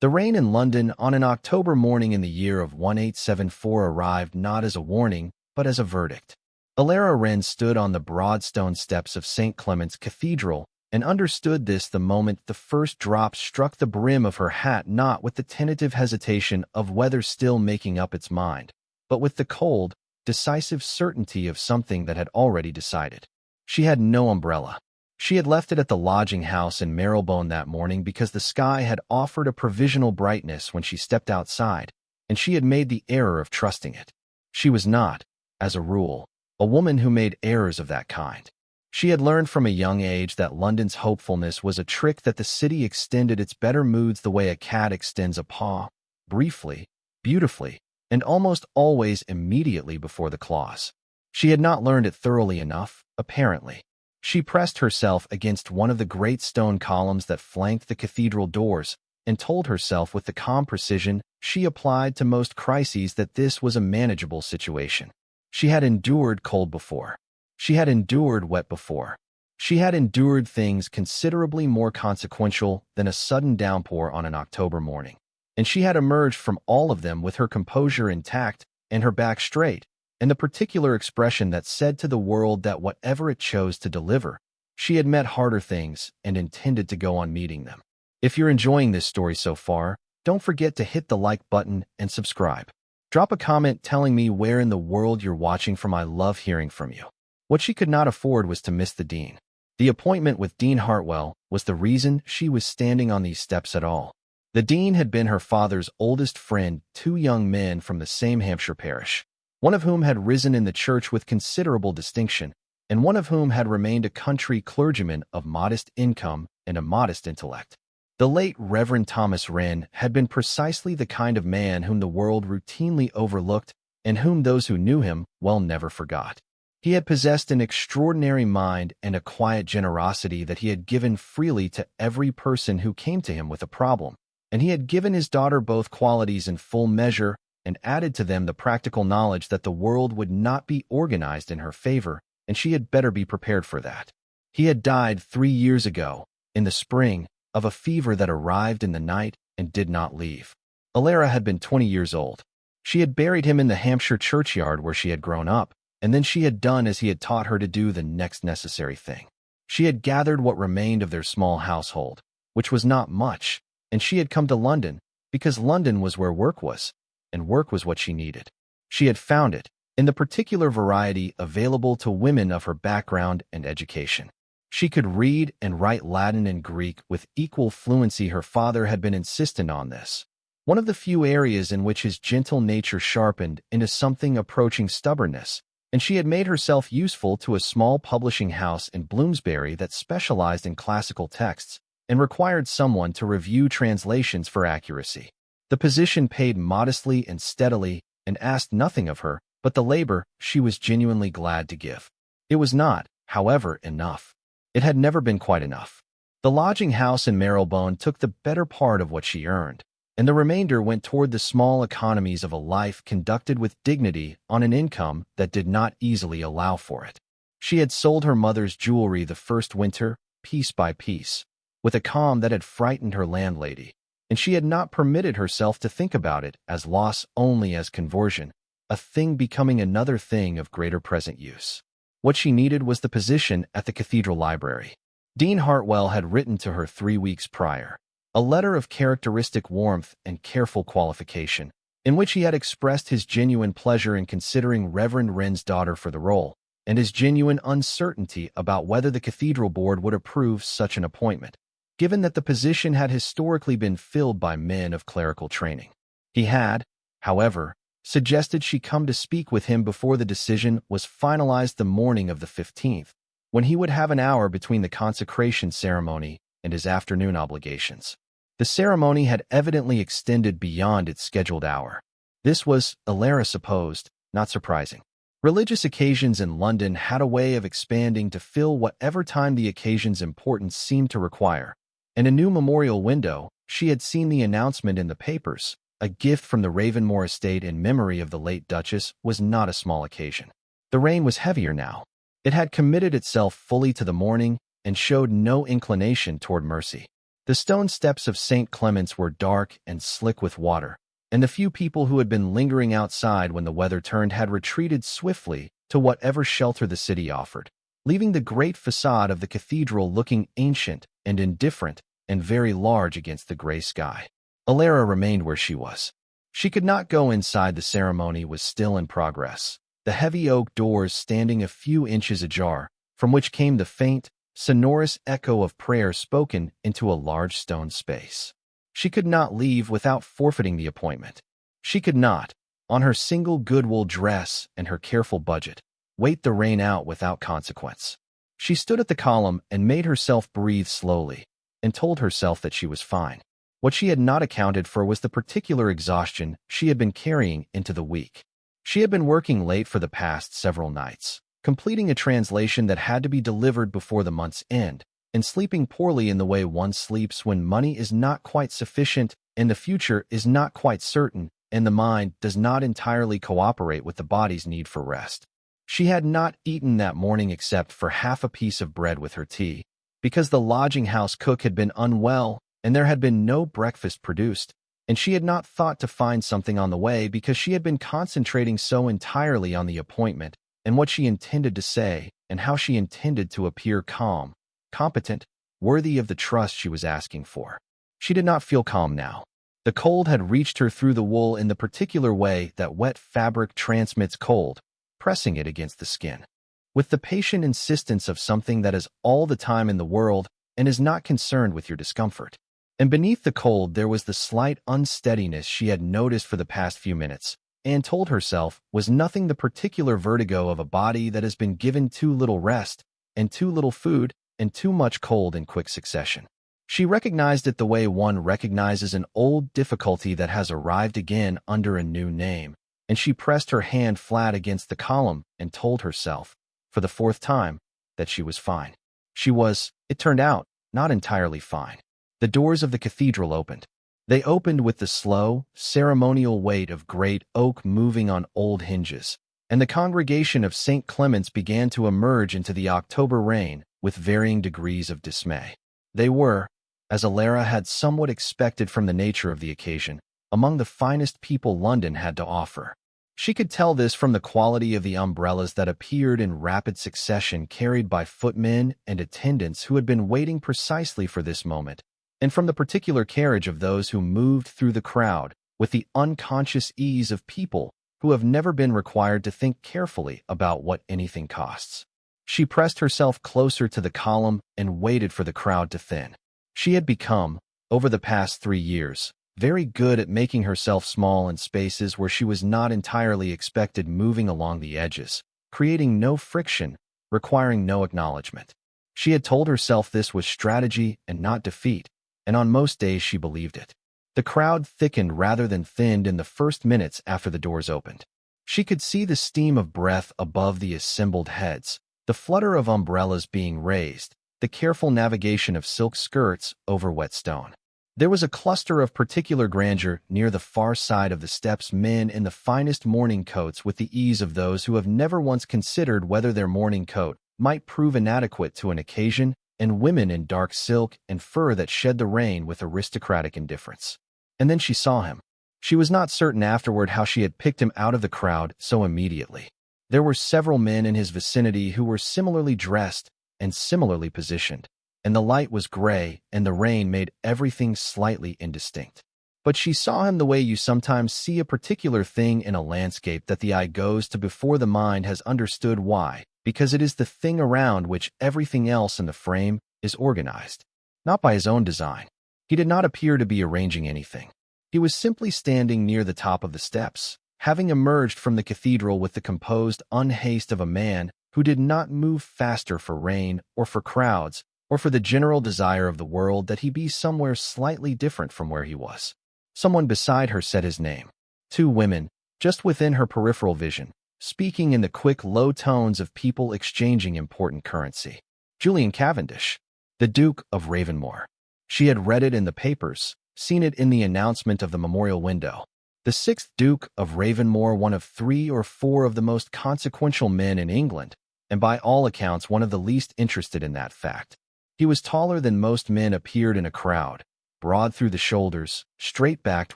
The rain in London on an October morning in the year of 1874 arrived not as a warning, but as a verdict. Elara Wren stood on the broad stone steps of St. Clement's Cathedral and understood this the moment the first drops struck the brim of her hat, not with the tentative hesitation of weather still making up its mind, but with the cold, decisive certainty of something that had already decided. She had no umbrella. She had left it at the lodging house in Marylebone that morning because the sky had offered a provisional brightness when she stepped outside, and she had made the error of trusting it. She was not, as a rule, a woman who made errors of that kind. She had learned from a young age that London's hopefulness was a trick that the city extended its better moods the way a cat extends a paw, briefly, beautifully, and almost always immediately before the claws. She had not learned it thoroughly enough, apparently. She pressed herself against one of the great stone columns that flanked the cathedral doors and told herself with the calm precision she applied to most crises that this was a manageable situation. She had endured cold before. She had endured wet before. She had endured things considerably more consequential than a sudden downpour on an October morning. And she had emerged from all of them with her composure intact and her back straight, and the particular expression that said to the world that whatever it chose to deliver, she had met harder things and intended to go on meeting them. If you're enjoying this story so far, don't forget to hit the like button and subscribe. Drop a comment telling me where in the world you're watching from. I love hearing from you. What she could not afford was to miss the dean. The appointment with Dean Hartwell was the reason she was standing on these steps at all. The dean had been her father's oldest friend, two young men from the same Hampshire parish, one of whom had risen in the church with considerable distinction, and one of whom had remained a country clergyman of modest income and a modest intellect. The late Reverend Thomas Wren had been precisely the kind of man whom the world routinely overlooked and whom those who knew him well never forgot. He had possessed an extraordinary mind and a quiet generosity that he had given freely to every person who came to him with a problem, and he had given his daughter both qualities in full measure and added to them the practical knowledge that the world would not be organized in her favor, and she had better be prepared for that. He had died 3 years ago, in the spring, of a fever that arrived in the night and did not leave. Elara had been 20 years old. She had buried him in the Hampshire churchyard where she had grown up, and then she had done as he had taught her to do, the next necessary thing. She had gathered what remained of their small household, which was not much, and she had come to London, because London was where work was, and work was what she needed. She had found it, in the particular variety available to women of her background and education. She could read and write Latin and Greek with equal fluency. Her father had been insistent on this, one of the few areas in which his gentle nature sharpened into something approaching stubbornness, and she had made herself useful to a small publishing house in Bloomsbury that specialized in classical texts and required someone to review translations for accuracy. The position paid modestly and steadily and asked nothing of her but the labor she was genuinely glad to give. It was not, however, enough. It had never been quite enough. The lodging house in Marylebone took the better part of what she earned, and the remainder went toward the small economies of a life conducted with dignity on an income that did not easily allow for it. She had sold her mother's jewelry the first winter, piece by piece, with a calm that had frightened her landlady, and she had not permitted herself to think about it as loss, only as conversion, a thing becoming another thing of greater present use. What she needed was the position at the cathedral library. Dean Hartwell had written to her 3 weeks prior, a letter of characteristic warmth and careful qualification, in which he had expressed his genuine pleasure in considering Reverend Wren's daughter for the role, and his genuine uncertainty about whether the cathedral board would approve such an appointment, given that the position had historically been filled by men of clerical training. He had, however, suggested she come to speak with him before the decision was finalized the morning of the 15th, when he would have an hour between the consecration ceremony and his afternoon obligations. The ceremony had evidently extended beyond its scheduled hour. This was, Elara supposed, not surprising. Religious occasions in London had a way of expanding to fill whatever time the occasion's importance seemed to require, and a new memorial window, she had seen the announcement in the papers, a gift from the Ravenmore estate in memory of the late Duchess, was not a small occasion. The rain was heavier now. It had committed itself fully to the morning and showed no inclination toward mercy. The stone steps of St. Clement's were dark and slick with water, and the few people who had been lingering outside when the weather turned had retreated swiftly to whatever shelter the city offered, leaving the great facade of the cathedral looking ancient and indifferent and very large against the gray sky. Elara remained where she was. She could not go inside. The ceremony was still in progress, the heavy oak doors standing a few inches ajar, from which came the faint, sonorous echo of prayer spoken into a large stone space. She could not leave without forfeiting the appointment. She could not, on her single good-wool dress and her careful budget, wait the rain out without consequence. She stood at the column and made herself breathe slowly, and told herself that she was fine. What she had not accounted for was the particular exhaustion she had been carrying into the week. She had been working late for the past several nights, completing a translation that had to be delivered before the month's end, and sleeping poorly in the way one sleeps when money is not quite sufficient and the future is not quite certain and the mind does not entirely cooperate with the body's need for rest. She had not eaten that morning except for half a piece of bread with her tea, because the lodging-house cook had been unwell and there had been no breakfast produced, and she had not thought to find something on the way because she had been concentrating so entirely on the appointment and what she intended to say and how she intended to appear calm, competent, worthy of the trust she was asking for. She did not feel calm now. The cold had reached her through the wool in the particular way that wet fabric transmits cold, pressing it against the skin, with the patient insistence of something that is all the time in the world and is not concerned with your discomfort. And beneath the cold there was the slight unsteadiness she had noticed for the past few minutes, and told herself was nothing the particular vertigo of a body that has been given too little rest, and too little food, and too much cold in quick succession. She recognized it the way one recognizes an old difficulty that has arrived again under a new name, and she pressed her hand flat against the column and told herself, for the fourth time, that she was fine. She was, it turned out, not entirely fine. The doors of the cathedral opened. They opened with the slow, ceremonial weight of great oak moving on old hinges, and the congregation of St. Clement's began to emerge into the October rain with varying degrees of dismay. They were, as Elara had somewhat expected from the nature of the occasion, among the finest people London had to offer. She could tell this from the quality of the umbrellas that appeared in rapid succession carried by footmen and attendants who had been waiting precisely for this moment, and from the particular carriage of those who moved through the crowd with the unconscious ease of people who have never been required to think carefully about what anything costs. She pressed herself closer to the column and waited for the crowd to thin. She had become, over the past 3 years, very good at making herself small in spaces where she was not entirely expected, moving along the edges, creating no friction, requiring no acknowledgement. She had told herself this was strategy and not defeat, and on most days she believed it. The crowd thickened rather than thinned in the first minutes after the doors opened. She could see the steam of breath above the assembled heads, the flutter of umbrellas being raised, the careful navigation of silk skirts over wet stone. There was a cluster of particular grandeur near the far side of the steps, men in the finest morning coats with the ease of those who have never once considered whether their morning coat might prove inadequate to an occasion, and women in dark silk and fur that shed the rain with aristocratic indifference. And then she saw him. She was not certain afterward how she had picked him out of the crowd so immediately. There were several men in his vicinity who were similarly dressed and similarly positioned, and the light was gray and the rain made everything slightly indistinct. But she saw him the way you sometimes see a particular thing in a landscape that the eye goes to before the mind has understood why, because it is the thing around which everything else in the frame is organized. Not by his own design. He did not appear to be arranging anything. He was simply standing near the top of the steps, having emerged from the cathedral with the composed unhaste of a man who did not move faster for rain or for crowds or for the general desire of the world that he be somewhere slightly different from where he was. Someone beside her said his name. 2 women, just within her peripheral vision, speaking in the quick, low tones of people exchanging important currency. Julian Cavendish, the Duke of Ravenmore. She had read it in the papers, seen it in the announcement of the memorial window. The 6th Duke of Ravenmore, one of 3 or 4 of the most consequential men in England, and by all accounts one of the least interested in that fact. He was taller than most men appeared in a crowd, broad through the shoulders, straight-backed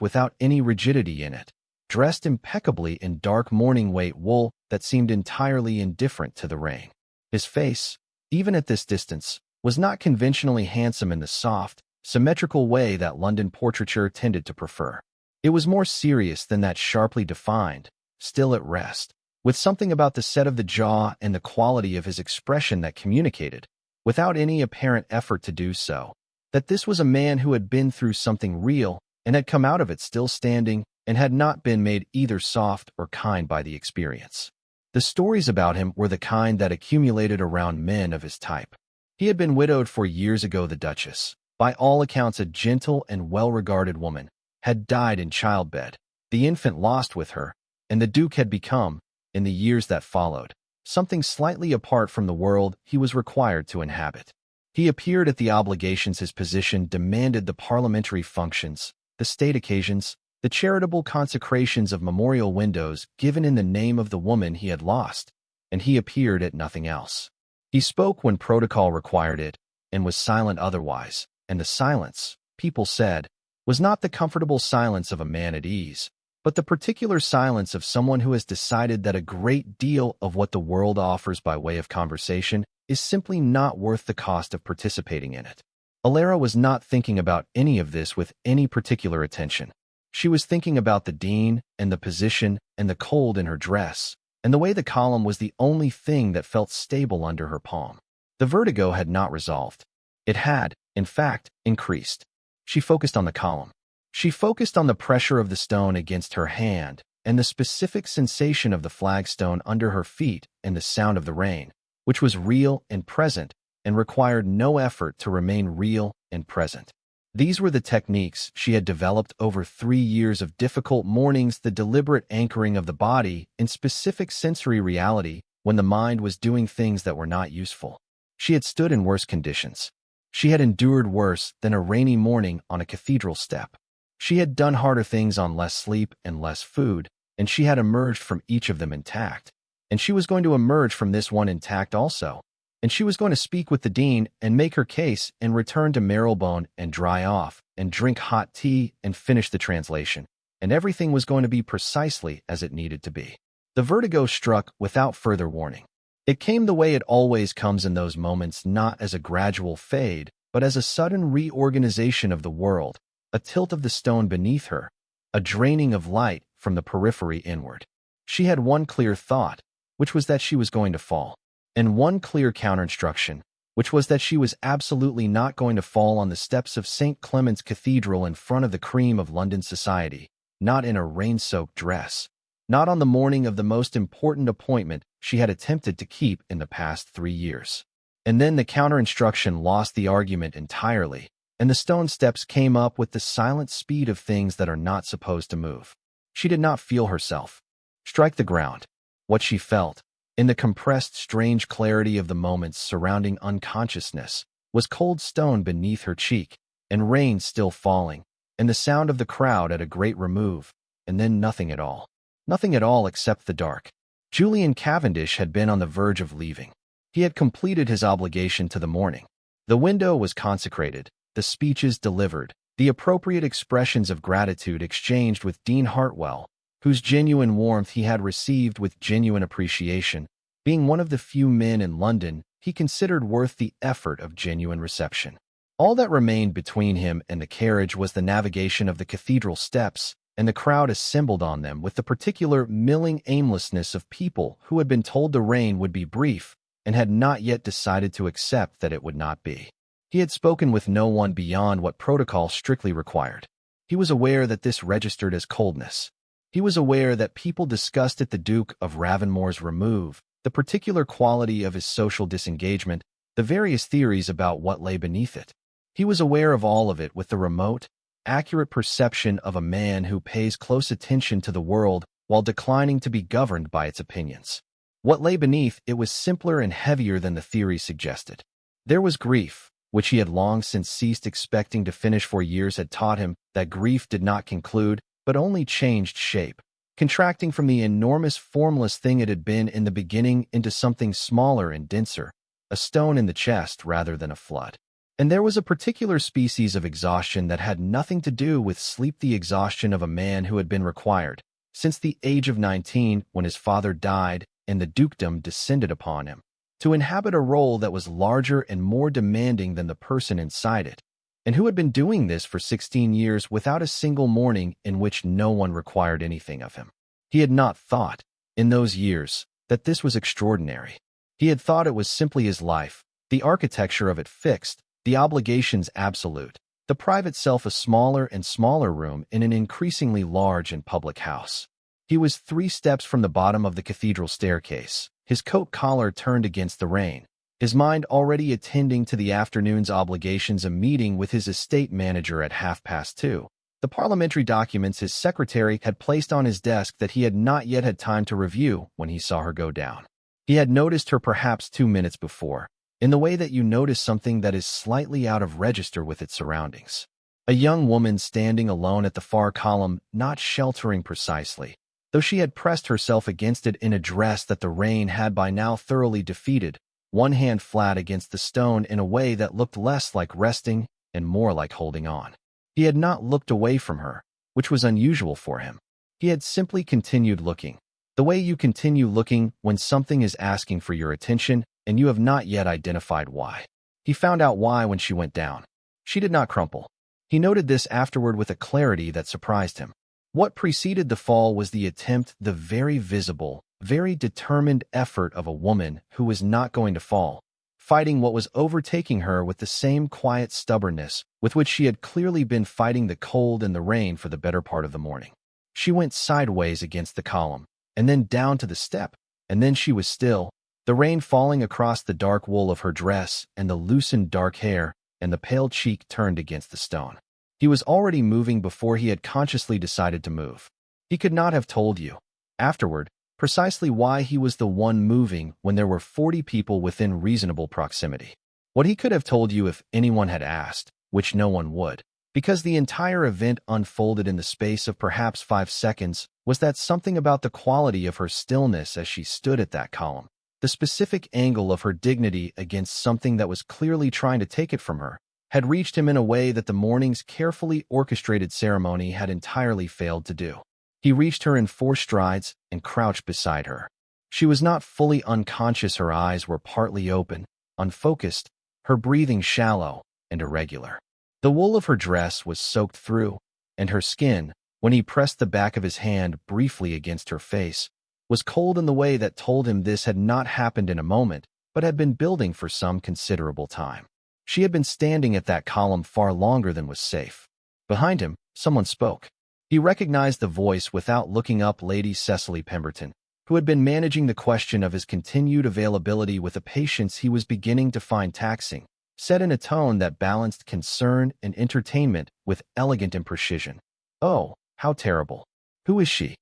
without any rigidity in it, dressed impeccably in dark morning-weight wool that seemed entirely indifferent to the rain. His face, even at this distance, was not conventionally handsome in the soft, symmetrical way that London portraiture tended to prefer. It was more serious than that, sharply defined, still at rest, with something about the set of the jaw and the quality of his expression that communicated, without any apparent effort to do so, that this was a man who had been through something real and had come out of it still standing and had not been made either soft or kind by the experience. The stories about him were the kind that accumulated around men of his type. He had been widowed 4 years ago. The Duchess, by all accounts a gentle and well-regarded woman, had died in childbed, the infant lost with her, and the Duke had become, in the years that followed, something slightly apart from the world he was required to inhabit. He appeared at the obligations his position demanded, the parliamentary functions, the state occasions, the charitable consecrations of memorial windows given in the name of the woman he had lost, and he appeared at nothing else. He spoke when protocol required it, and was silent otherwise, and the silence, people said, was not the comfortable silence of a man at ease, but the particular silence of someone who has decided that a great deal of what the world offers by way of conversation is simply not worth the cost of participating in it. Elara was not thinking about any of this with any particular attention. She was thinking about the dean and the position and the cold in her dress, and the way the column was the only thing that felt stable under her palm. The vertigo had not resolved. It had, in fact, increased. She focused on the column. She focused on the pressure of the stone against her hand and the specific sensation of the flagstone under her feet and the sound of the rain, which was real and present and required no effort to remain real and present. These were the techniques she had developed over 3 years of difficult mornings, the deliberate anchoring of the body in specific sensory reality when the mind was doing things that were not useful. She had stood in worse conditions. She had endured worse than a rainy morning on a cathedral step. She had done harder things on less sleep and less food, and she had emerged from each of them intact. And she was going to emerge from this one intact also. And she was going to speak with the dean and make her case and return to Marylebone and dry off and drink hot tea and finish the translation. And everything was going to be precisely as it needed to be. The vertigo struck without further warning. It came the way it always comes in those moments, not as a gradual fade, but as a sudden reorganization of the world, a tilt of the stone beneath her, a draining of light from the periphery inward. She had one clear thought, which was that she was going to fall, and one clear counterinstruction, which was that she was absolutely not going to fall on the steps of St. Clement's Cathedral in front of the cream of London society, not in a rain-soaked dress, not on the morning of the most important appointment she had attempted to keep in the past 3 years. And then the counterinstruction lost the argument entirely, and the stone steps came up with the silent speed of things that are not supposed to move. She did not feel herself strike the ground. What she felt, in the compressed, strange clarity of the moments surrounding unconsciousness, was cold stone beneath her cheek, and rain still falling, and the sound of the crowd at a great remove, and then nothing at all. Nothing at all except the dark. Julian Cavendish had been on the verge of leaving. He had completed his obligation to the morning. The window was consecrated, the speeches delivered, the appropriate expressions of gratitude exchanged with Dean Hartwell, whose genuine warmth he had received with genuine appreciation. Being one of the few men in London he considered worth the effort of genuine reception. All that remained between him and the carriage was the navigation of the cathedral steps, and the crowd assembled on them with the particular milling aimlessness of people who had been told the rain would be brief and had not yet decided to accept that it would not be. He had spoken with no one beyond what protocol strictly required. He was aware that this registered as coldness. He was aware that people discussed at the Duke of Ravenmore's remove the particular quality of his social disengagement, the various theories about what lay beneath it. He was aware of all of it with the remote, accurate perception of a man who pays close attention to the world while declining to be governed by its opinions. What lay beneath it was simpler and heavier than the theory suggested. There was grief, which he had long since ceased expecting to finish. 4 years had taught him that grief did not conclude, but only changed shape, contracting from the enormous formless thing it had been in the beginning into something smaller and denser, a stone in the chest rather than a flood. And there was a particular species of exhaustion that had nothing to do with sleep, the exhaustion of a man who had been required, since the age of 19 when his father died and the dukedom descended upon him, to inhabit a role that was larger and more demanding than the person inside it, and who had been doing this for 16 years without a single morning in which no one required anything of him. He had not thought, in those years, that this was extraordinary. He had thought it was simply his life, the architecture of it fixed, the obligations absolute, the private self a smaller and smaller room in an increasingly large and public house. He was 3 steps from the bottom of the cathedral staircase, his coat collar turned against the rain, his mind already attending to the afternoon's obligations, a meeting with his estate manager at 2:30, the parliamentary documents his secretary had placed on his desk that he had not yet had time to review when he saw her go down. He had noticed her perhaps 2 minutes before, in the way that you notice something that is slightly out of register with its surroundings. A young woman standing alone at the far column, not sheltering precisely, though she had pressed herself against it in a dress that the rain had by now thoroughly defeated, one hand flat against the stone in a way that looked less like resting and more like holding on. He had not looked away from her, which was unusual for him. He had simply continued looking, the way you continue looking when something is asking for your attention and you have not yet identified why. He found out why when she went down. She did not crumple. He noted this afterward with a clarity that surprised him. What preceded the fall was the attempt, the very visible, very determined effort of a woman who was not going to fall, fighting what was overtaking her with the same quiet stubbornness with which she had clearly been fighting the cold and the rain for the better part of the morning. She went sideways against the column, and then down to the step, and then she was still, the rain falling across the dark wool of her dress and the loosened dark hair, and the pale cheek turned against the stone. He was already moving before he had consciously decided to move. He could not have told you, afterward, precisely why he was the one moving when there were 40 people within reasonable proximity. What he could have told you if anyone had asked, which no one would, because the entire event unfolded in the space of perhaps 5 seconds, was that something about the quality of her stillness as she stood at that column, the specific angle of her dignity against something that was clearly trying to take it from her, had reached him in a way that the morning's carefully orchestrated ceremony had entirely failed to do. He reached her in 4 strides and crouched beside her. She was not fully unconscious. Her eyes were partly open, unfocused, her breathing shallow and irregular. The wool of her dress was soaked through, and her skin, when he pressed the back of his hand briefly against her face, was cold in the way that told him this had not happened in a moment, but had been building for some considerable time. She had been standing at that column far longer than was safe. Behind him, someone spoke. He recognized the voice without looking up. Lady Cecily Pemberton, who had been managing the question of his continued availability with a patience he was beginning to find taxing, said in a tone that balanced concern and entertainment with elegant imprecision, "Oh, how terrible. Who is she?"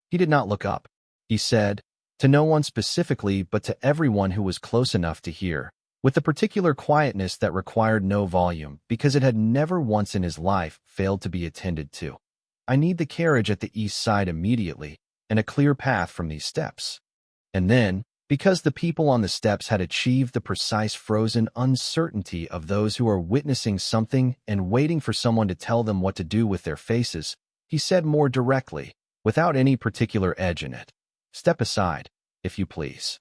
He did not look up. He said, to no one specifically but to everyone who was close enough to hear, with the particular quietness that required no volume because it had never once in his life failed to be attended to. "I need the carriage at the east side immediately, and a clear path from these steps." And then, because the people on the steps had achieved the precise frozen uncertainty of those who are witnessing something and waiting for someone to tell them what to do with their faces, he said more directly, without any particular edge in it, "Step aside, if you please."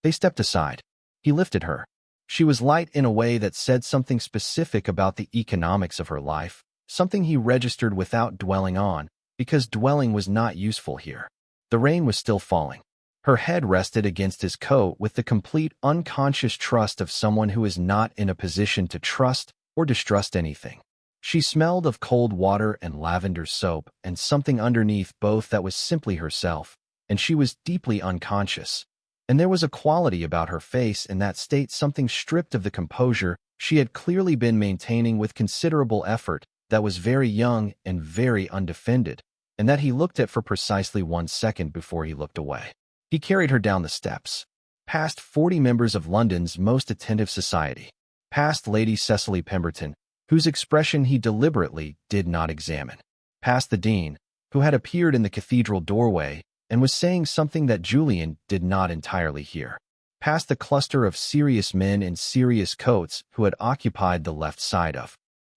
They stepped aside. He lifted her. She was light in a way that said something specific about the economics of her life, something he registered without dwelling on, because dwelling was not useful here. The rain was still falling. Her head rested against his coat with the complete unconscious trust of someone who is not in a position to trust or distrust anything. She smelled of cold water and lavender soap and something underneath both that was simply herself, and she was deeply unconscious. And there was a quality about her face in that state, something stripped of the composure she had clearly been maintaining with considerable effort, that was very young and very undefended, and that he looked at for precisely 1 second before he looked away. He carried her down the steps, past 40 members of London's most attentive society, past Lady Cecily Pemberton, whose expression he deliberately did not examine, past the Dean, who had appeared in the cathedral doorway and was saying something that Julian did not entirely hear. past the cluster of serious men in serious coats who had occupied the left side of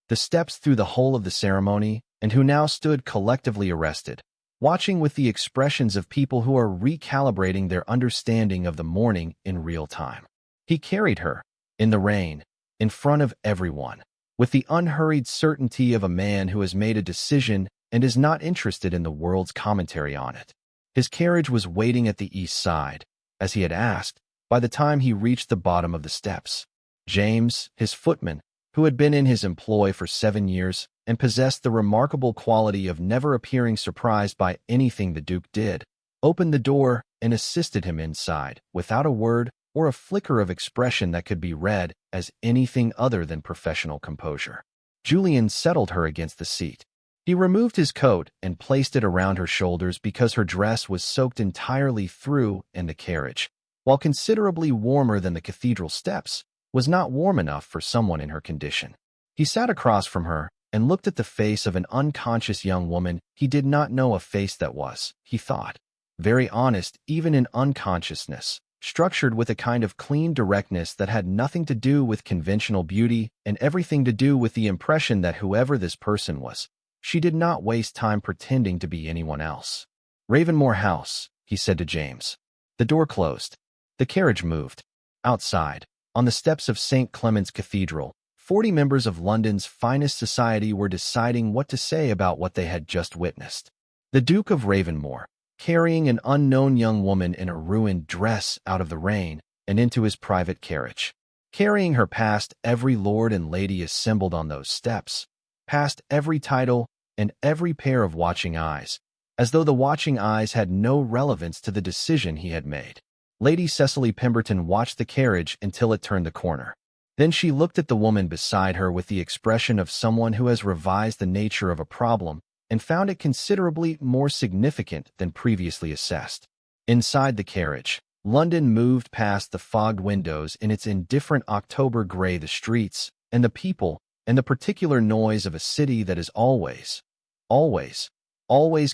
the steps through the whole of the ceremony, and who now stood collectively arrested, watching with the expressions of people who are recalibrating their understanding of the morning in real time. He carried her, in the rain, in front of everyone, with the unhurried certainty of a man who has made a decision and is not interested in the world's commentary on it. His carriage was waiting at the east side, as he had asked, by the time he reached the bottom of the steps. James, his footman, who had been in his employ for 7 years and possessed the remarkable quality of never appearing surprised by anything the Duke did, opened the door and assisted him inside, without a word or a flicker of expression that could be read as anything other than professional composure. Julian settled her against the seat. He removed his coat and placed it around her shoulders because her dress was soaked entirely through, and the carriage, while considerably warmer than the cathedral steps, was not warm enough for someone in her condition. He sat across from her and looked at the face of an unconscious young woman he did not know a face that was, he thought, very honest even in unconsciousness, structured with a kind of clean directness that had nothing to do with conventional beauty and everything to do with the impression that whoever this person was, she did not waste time pretending to be anyone else. "Ravenmore House," he said to James. The door closed. The carriage moved. Outside, on the steps of St. Clement's Cathedral, 40 members of London's finest society were deciding what to say about what they had just witnessed. The Duke of Ravenmore, carrying an unknown young woman in a ruined dress out of the rain and into his private carriage, carrying her past every lord and lady assembled on those steps, past every title and every pair of watching eyes, as though the watching eyes had no relevance to the decision he had made. Lady Cecily Pemberton watched the carriage until it turned the corner. Then she looked at the woman beside her with the expression of someone who has revised the nature of a problem and found it considerably more significant than previously assessed. Inside the carriage, London moved past the fogged windows in its indifferent October gray, the streets, and the people, and the particular noise of a city that is always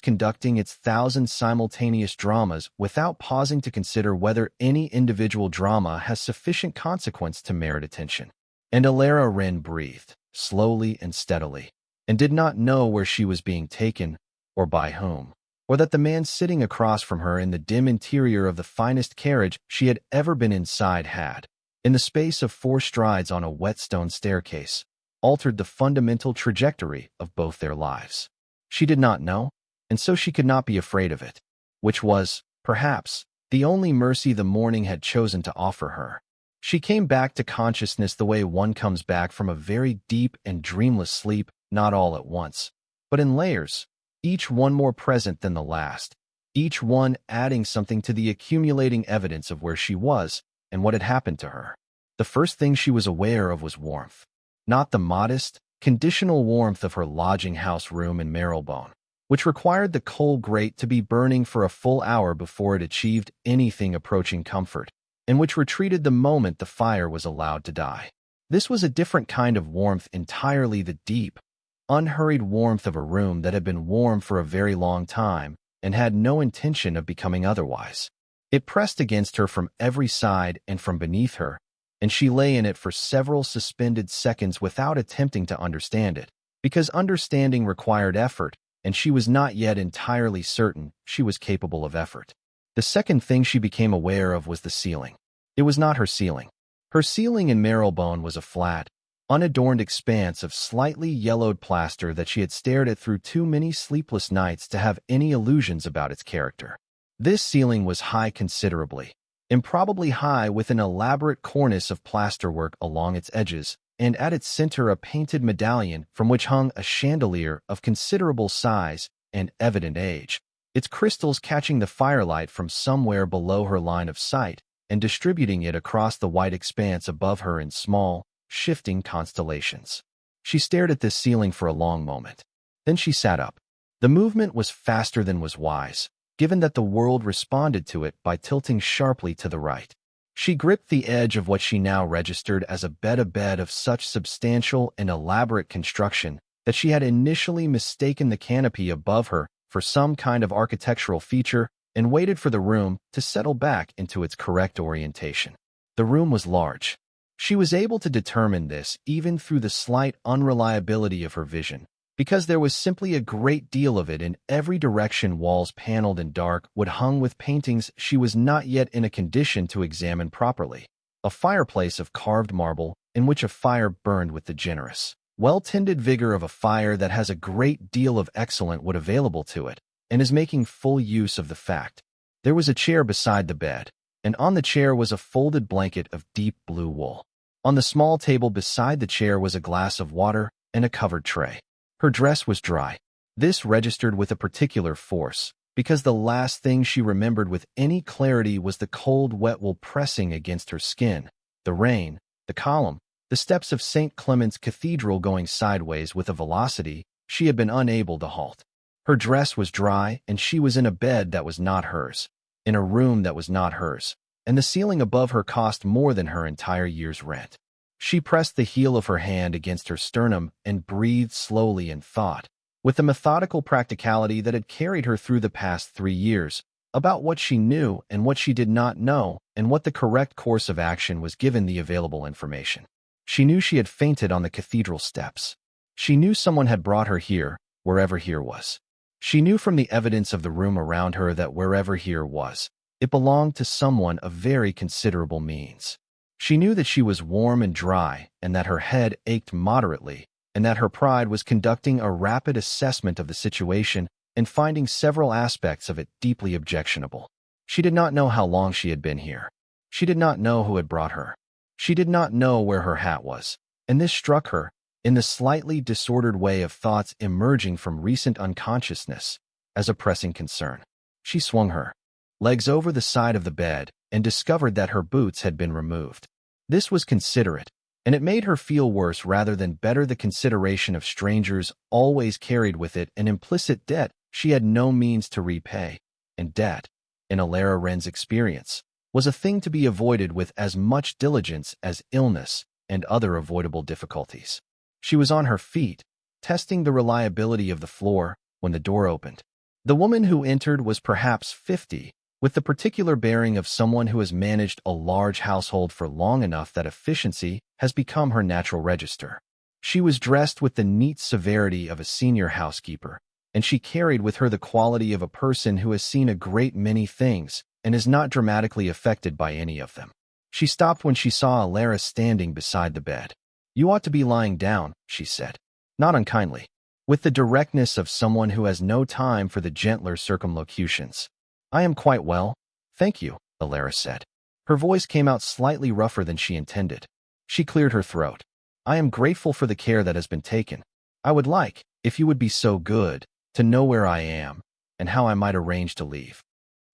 conducting its thousand simultaneous dramas without pausing to consider whether any individual drama has sufficient consequence to merit attention. And Elara Wren breathed, slowly and steadily, and did not know where she was being taken, or by whom, or that the man sitting across from her in the dim interior of the finest carriage she had ever been inside had, in the space of 4 strides on a wet stone staircase, altered the fundamental trajectory of both their lives. She did not know, and so she could not be afraid of it, which was, perhaps, the only mercy the morning had chosen to offer her. She came back to consciousness the way one comes back from a very deep and dreamless sleep, not all at once, but in layers, each one more present than the last, each one adding something to the accumulating evidence of where she was and what had happened to her. The first thing she was aware of was warmth, not the modest, conditional warmth of her lodging-house room in Marylebone, which required the coal grate to be burning for a full hour before it achieved anything approaching comfort, and which retreated the moment the fire was allowed to die. This was a different kind of warmth entirely, the deep, unhurried warmth of a room that had been warm for a very long time and had no intention of becoming otherwise. It pressed against her from every side and from beneath her, and she lay in it for several suspended seconds without attempting to understand it, because understanding required effort, and she was not yet entirely certain she was capable of effort. The second thing she became aware of was the ceiling. It was not her ceiling. Her ceiling in Marylebone was a flat, unadorned expanse of slightly yellowed plaster that she had stared at through too many sleepless nights to have any illusions about its character. This ceiling was high considerably, improbably high, with an elaborate cornice of plasterwork along its edges, and at its center a painted medallion from which hung a chandelier of considerable size and evident age, its crystals catching the firelight from somewhere below her line of sight and distributing it across the white expanse above her in small, shifting constellations. She stared at this ceiling for a long moment. Then she sat up. The movement was faster than was wise, given that the world responded to it by tilting sharply to the right. She gripped the edge of what she now registered as a bed of such substantial and elaborate construction that she had initially mistaken the canopy above her for some kind of architectural feature and waited for the room to settle back into its correct orientation. The room was large. She was able to determine this even through the slight unreliability of her vision, because there was simply a great deal of it in every direction. Walls paneled and dark, wood hung with paintings she was not yet in a condition to examine properly. A fireplace of carved marble, in which a fire burned with the generous, well-tended vigor of a fire that has a great deal of excellent wood available to it, and is making full use of the fact. There was a chair beside the bed, and on the chair was a folded blanket of deep blue wool. On the small table beside the chair was a glass of water and a covered tray. Her dress was dry. This registered with a particular force, because the last thing she remembered with any clarity was the cold, wet wool pressing against her skin, the rain, the column, the steps of St. Clement's Cathedral going sideways with a velocity she had been unable to halt. Her dress was dry, and she was in a bed that was not hers, in a room that was not hers, and the ceiling above her cost more than her entire year's rent. She pressed the heel of her hand against her sternum and breathed slowly and thought, with the methodical practicality that had carried her through the past 3 years, about what she knew and what she did not know, and what the correct course of action was given the available information. She knew she had fainted on the cathedral steps. She knew someone had brought her here, wherever here was. She knew from the evidence of the room around her that wherever here was, it belonged to someone of very considerable means. She knew that she was warm and dry, and that her head ached moderately, and that her pride was conducting a rapid assessment of the situation and finding several aspects of it deeply objectionable. She did not know how long she had been here. She did not know who had brought her. She did not know where her hat was, and this struck her, in the slightly disordered way of thoughts emerging from recent unconsciousness, as a pressing concern. She swung her legs over the side of the bed and discovered that her boots had been removed. This was considerate, and it made her feel worse rather than better. The consideration of strangers always carried with it an implicit debt she had no means to repay, and debt, in Elara Wren's experience, was a thing to be avoided with as much diligence as illness and other avoidable difficulties. She was on her feet, testing the reliability of the floor, when the door opened. The woman who entered was perhaps 50, with the particular bearing of someone who has managed a large household for long enough that efficiency has become her natural register. She was dressed with the neat severity of a senior housekeeper, and she carried with her the quality of a person who has seen a great many things and is not dramatically affected by any of them. She stopped when she saw Elara standing beside the bed. "You ought to be lying down," she said, not unkindly, with the directness of someone who has no time for the gentler circumlocutions. "I am quite well, thank you," Elara said. Her voice came out slightly rougher than she intended. She cleared her throat. "I am grateful for the care that has been taken. I would like, if you would be so good, to know where I am, and how I might arrange to leave."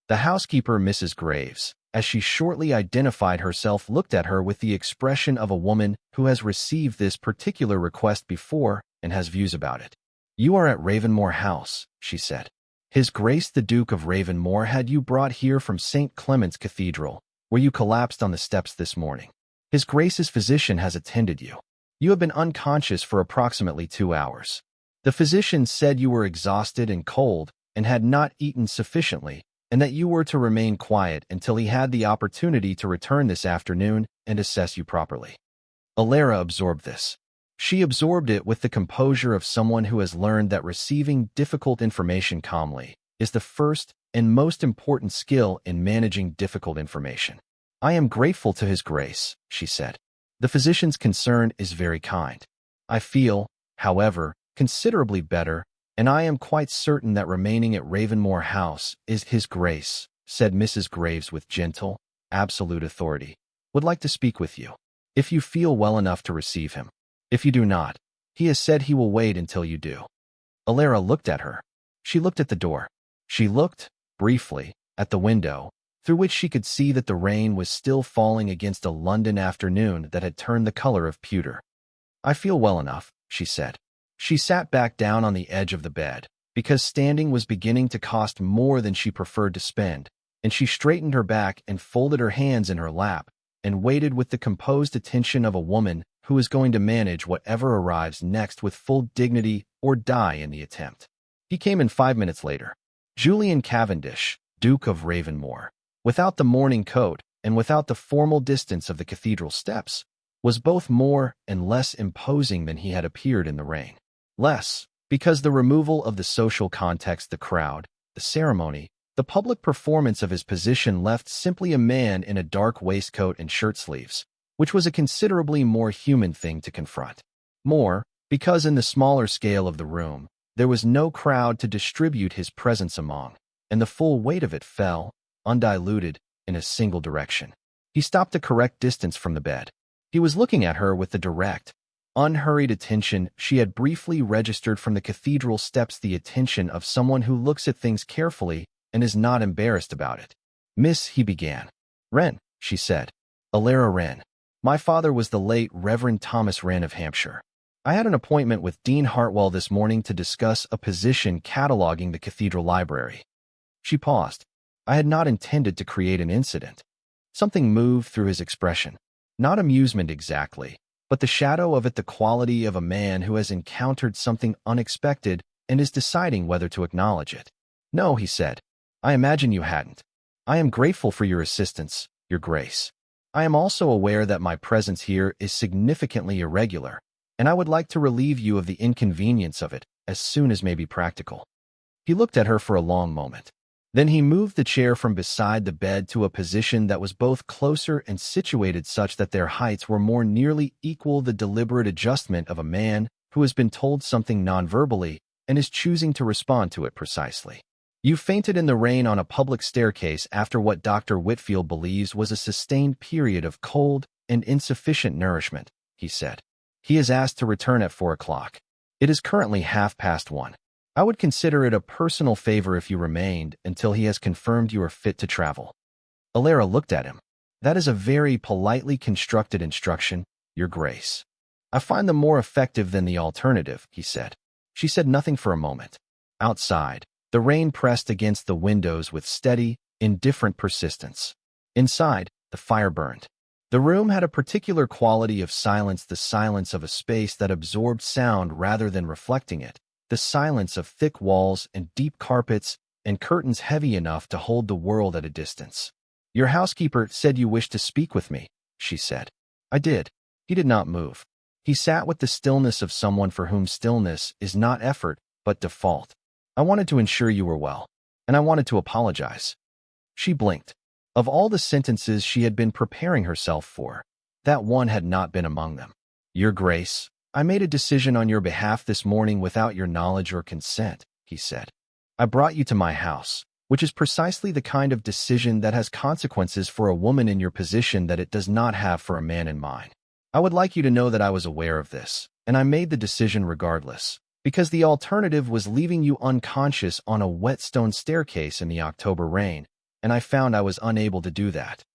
The housekeeper, Mrs. Graves, as she shortly identified herself, looked at her with the expression of a woman who has received this particular request before and has views about it. "You are at Ravenmore House," she said. "His Grace the Duke of Ravenmore had you brought here from St. Clement's Cathedral, where you collapsed on the steps this morning. His Grace's physician has attended you. You have been unconscious for approximately 2 hours. The physician said you were exhausted and cold and had not eaten sufficiently, and that you were to remain quiet until he had the opportunity to return this afternoon and assess you properly." Elara absorbed this. She absorbed it with the composure of someone who has learned that receiving difficult information calmly is the first and most important skill in managing difficult information. "I am grateful to His Grace," she said. "The physician's concern is very kind. I feel, however, considerably better, and I am quite certain that remaining at Ravenmore House is His Grace," said Mrs. Graves with gentle, absolute authority, "would like to speak with you, if you feel well enough to receive him. If you do not, he has said he will wait until you do." Elara looked at her. She looked at the door. She looked, briefly, at the window, through which she could see that the rain was still falling against a London afternoon that had turned the color of pewter. "I feel well enough," she said. She sat back down on the edge of the bed, because standing was beginning to cost more than she preferred to spend, and she straightened her back and folded her hands in her lap, and waited with the composed attention of a woman who is going to manage whatever arrives next with full dignity or die in the attempt. He came in 5 minutes later. Julian Cavendish, Duke of Ravenmore, without the mourning coat and without the formal distance of the cathedral steps, was both more and less imposing than he had appeared in the rain. Less, because the removal of the social context, the crowd, the ceremony, the public performance of his position left simply a man in a dark waistcoat and shirt sleeves, which was a considerably more human thing to confront. More, because in the smaller scale of the room, there was no crowd to distribute his presence among, and the full weight of it fell, undiluted, in a single direction. He stopped a correct distance from the bed. He was looking at her with the direct, unhurried attention she had briefly registered from the cathedral steps, the attention of someone who looks at things carefully and is not embarrassed about it. "Miss," he began. "Wren," she said. "Elara Wren. My father was the late Reverend Thomas Wren of Hampshire. I had an appointment with Dean Hartwell this morning to discuss a position cataloging the cathedral library." She paused. I had not intended to create an incident. Something moved through his expression. Not amusement exactly, but the shadow of it, the quality of a man who has encountered something unexpected and is deciding whether to acknowledge it. "No," he said. "I imagine you hadn't. I am grateful for your assistance, Your Grace. I am also aware that my presence here is significantly irregular, and I would like to relieve you of the inconvenience of it as soon as may be practical." He looked at her for a long moment. Then he moved the chair from beside the bed to a position that was both closer and situated such that their heights were more nearly equal, the deliberate adjustment of a man who has been told something nonverbally and is choosing to respond to it precisely. "You fainted in the rain on a public staircase after what Dr. Whitfield believes was a sustained period of cold and insufficient nourishment," he said. "He is asked to return at 4 o'clock. It is currently 1:30. I would consider it a personal favor if you remained until he has confirmed you are fit to travel." Elara looked at him. "That is a very politely constructed instruction, Your Grace. I find them more effective than the alternative," he said. She said nothing for a moment. Outside, the rain pressed against the windows with steady, indifferent persistence. Inside, the fire burned. The room had a particular quality of silence, the silence of a space that absorbed sound rather than reflecting it, the silence of thick walls and deep carpets and curtains heavy enough to hold the world at a distance. "Your housekeeper said you wished to speak with me," she said. "I did." He did not move. He sat with the stillness of someone for whom stillness is not effort, but default. "I wanted to ensure you were well, and I wanted to apologize." She blinked. Of all the sentences she had been preparing herself for, that one had not been among them. "Your Grace, I made a decision on your behalf this morning without your knowledge or consent," he said. "I brought you to my house, which is precisely the kind of decision that has consequences for a woman in your position that it does not have for a man in mine. I would like you to know that I was aware of this, and I made the decision regardless, because the alternative was leaving you unconscious on a wet stone staircase in the October rain, and I found I was unable to do that."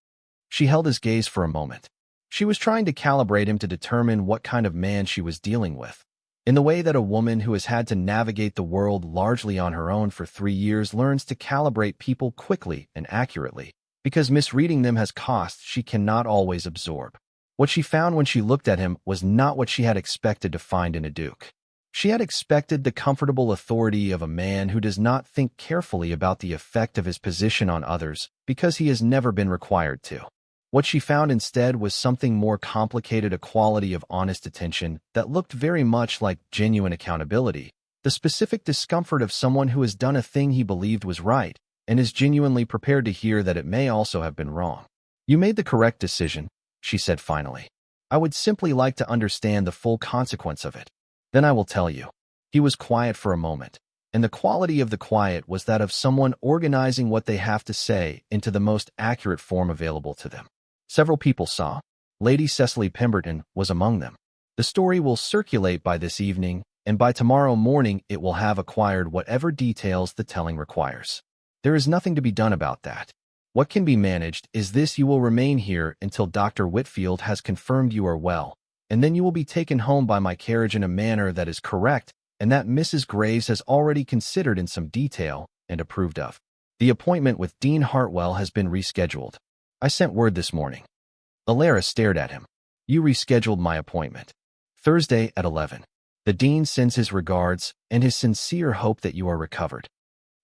She held his gaze for a moment. She was trying to calibrate him to determine what kind of man she was dealing with, in the way that a woman who has had to navigate the world largely on her own for 3 years learns to calibrate people quickly and accurately, because misreading them has costs she cannot always absorb. What she found when she looked at him was not what she had expected to find in a duke. She had expected the comfortable authority of a man who does not think carefully about the effect of his position on others because he has never been required to. What she found instead was something more complicated, a quality of honest attention that looked very much like genuine accountability, the specific discomfort of someone who has done a thing he believed was right and is genuinely prepared to hear that it may also have been wrong. "You made the correct decision," she said finally. "I would simply like to understand the full consequence of it. Then I will tell you." He was quiet for a moment, and the quality of the quiet was that of someone organizing what they have to say into the most accurate form available to them. Several people saw. Lady Cecily Pemberton was among them. The story will circulate by this evening, and by tomorrow morning it will have acquired whatever details the telling requires. There is nothing to be done about that. What can be managed is this: you will remain here until Dr. Whitfield has confirmed you are well, and then you will be taken home by my carriage in a manner that is correct and that Mrs. Graves has already considered in some detail and approved of. The appointment with Dean Hartwell has been rescheduled. I sent word this morning." Elara stared at him. "You rescheduled my appointment. Thursday at 11. The Dean sends his regards and his sincere hope that you are recovered."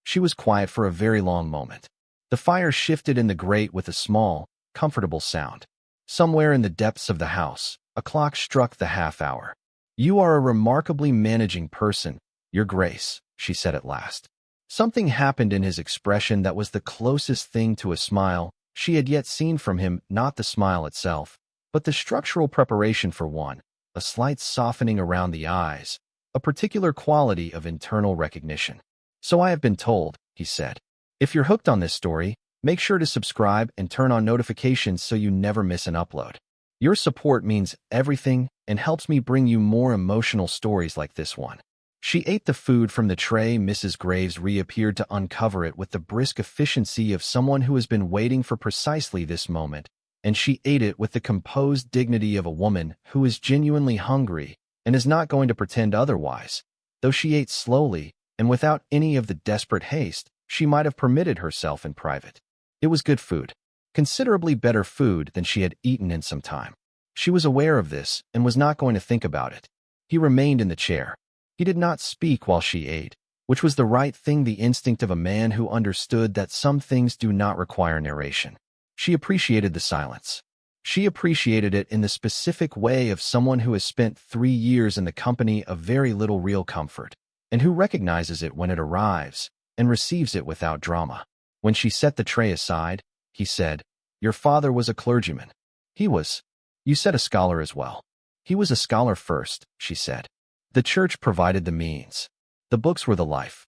She was quiet for a very long moment. The fire shifted in the grate with a small, comfortable sound. Somewhere in the depths of the house, a clock struck the half-hour. "You are a remarkably managing person, Your Grace," she said at last. Something happened in his expression that was the closest thing to a smile she had yet seen from him, not the smile itself, but the structural preparation for one, a slight softening around the eyes, a particular quality of internal recognition. "So I have been told," he said. "If you're hooked on this story, make sure to subscribe and turn on notifications so you never miss an upload. Your support means everything and helps me bring you more emotional stories like this one." She ate the food from the tray. Mrs. Graves reappeared to uncover it with the brisk efficiency of someone who has been waiting for precisely this moment, and she ate it with the composed dignity of a woman who is genuinely hungry and is not going to pretend otherwise. Though she ate slowly and without any of the desperate haste she might have permitted herself in private. It was good food, considerably better food than she had eaten in some time. She was aware of this and was not going to think about it. He remained in the chair. He did not speak while she ate, which was the right thing, the instinct of a man who understood that some things do not require narration. She appreciated the silence. She appreciated it in the specific way of someone who has spent 3 years in the company of very little real comfort, and who recognizes it when it arrives, and receives it without drama. When she set the tray aside, he said, "Your father was a clergyman." "He was. You said a scholar as well." "He was a scholar first," she said. "The church provided the means. The books were the life."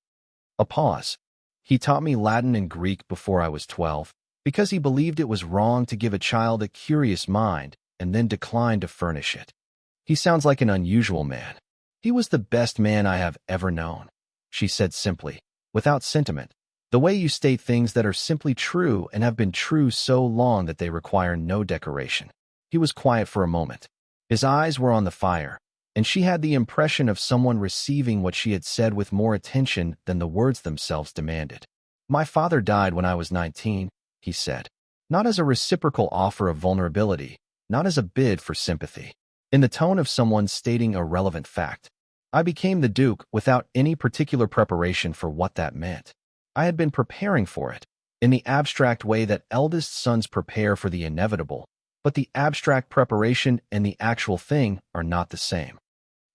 A pause. "He taught me Latin and Greek before I was 12, because he believed it was wrong to give a child a curious mind and then decline to furnish it." "He sounds like an unusual man." "He was the best man I have ever known," she said simply, without sentiment. "The way you state things that are simply true and have been true so long that they require no decoration." He was quiet for a moment. His eyes were on the fire, and she had the impression of someone receiving what she had said with more attention than the words themselves demanded. "My father died when I was 19, he said. Not as a reciprocal offer of vulnerability, not as a bid for sympathy. In the tone of someone stating a relevant fact. I became the Duke without any particular preparation for what that meant. I had been preparing for it, in the abstract way that eldest sons prepare for the inevitable, but the abstract preparation and the actual thing are not the same."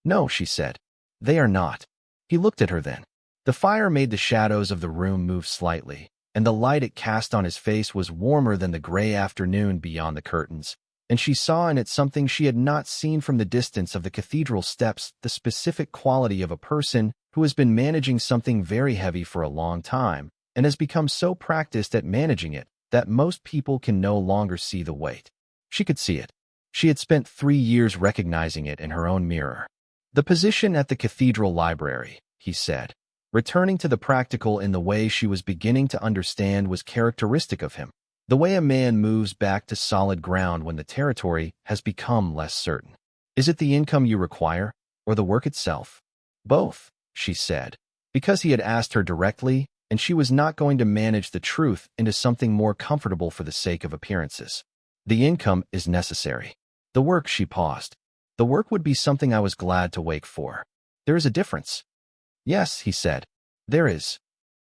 "No," she said. "They are not." He looked at her then. The fire made the shadows of the room move slightly, and the light it cast on his face was warmer than the gray afternoon beyond the curtains, and she saw in it something she had not seen from the distance of the cathedral steps, the specific quality of a person who has been managing something very heavy for a long time and has become so practiced at managing it that most people can no longer see the weight. She could see it. She had spent 3 years recognizing it in her own mirror. "The position at the cathedral library," he said, returning to the practical in the way she was beginning to understand was characteristic of him, the way a man moves back to solid ground when the territory has become less certain. "Is it the income you require, or the work itself?" "Both," she said, because he had asked her directly, and she was not going to manage the truth into something more comfortable for the sake of appearances. "The income is necessary. The work," she paused. "The work would be something I was glad to wake for. There is a difference." "Yes," he said, "there is."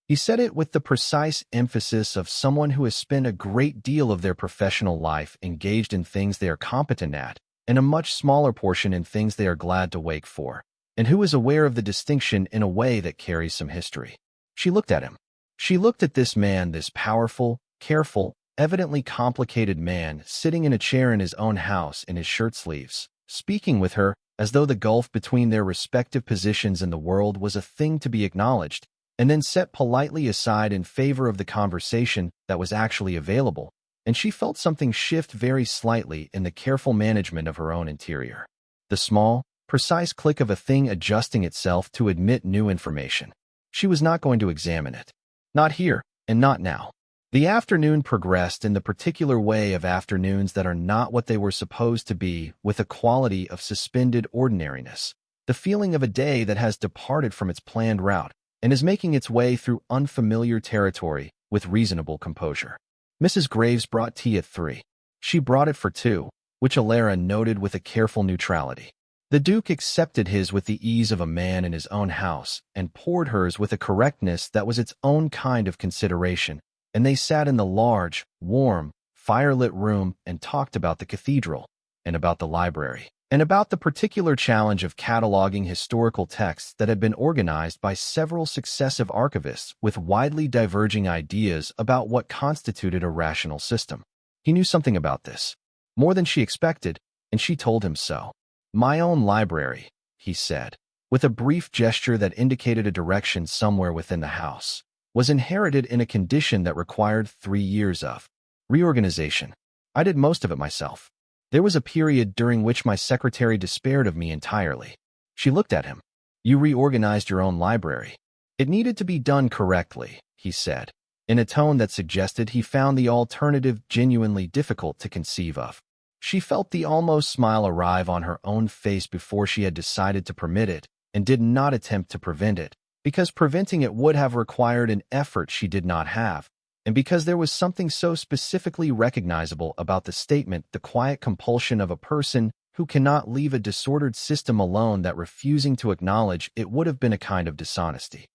He said it with the precise emphasis of someone who has spent a great deal of their professional life engaged in things they are competent at, and a much smaller portion in things they are glad to wake for, and who is aware of the distinction in a way that carries some history. She looked at him. She looked at this man, this powerful, careful, evidently complicated man, sitting in a chair in his own house in his shirt sleeves, speaking with her as though the gulf between their respective positions in the world was a thing to be acknowledged, and then set politely aside in favor of the conversation that was actually available, and she felt something shift very slightly in the careful management of her own interior. The small, precise click of a thing adjusting itself to admit new information. She was not going to examine it. Not here, and not now. The afternoon progressed in the particular way of afternoons that are not what they were supposed to be, with a quality of suspended ordinariness, the feeling of a day that has departed from its planned route and is making its way through unfamiliar territory with reasonable composure. Mrs. Graves brought tea at 3. She brought it for 2, which Elara noted with a careful neutrality. The Duke accepted his with the ease of a man in his own house and poured hers with a correctness that was its own kind of consideration, and they sat in the large, warm, firelit room and talked about the cathedral, and about the library, and about the particular challenge of cataloging historical texts that had been organized by several successive archivists with widely diverging ideas about what constituted a rational system. He knew something about this, more than she expected, and she told him so. "My own library," he said, with a brief gesture that indicated a direction somewhere within the house, "was inherited in a condition that required 3 years of reorganization. I did most of it myself. There was a period during which my secretary despaired of me entirely." She looked at him. "You reorganized your own library." "It needed to be done correctly," he said, in a tone that suggested he found the alternative genuinely difficult to conceive of. She felt the almost smile arrive on her own face before she had decided to permit it, and did not attempt to prevent it, because preventing it would have required an effort she did not have, and because there was something so specifically recognizable about the statement, the quiet compulsion of a person who cannot leave a disordered system alone, that refusing to acknowledge it would have been a kind of dishonesty.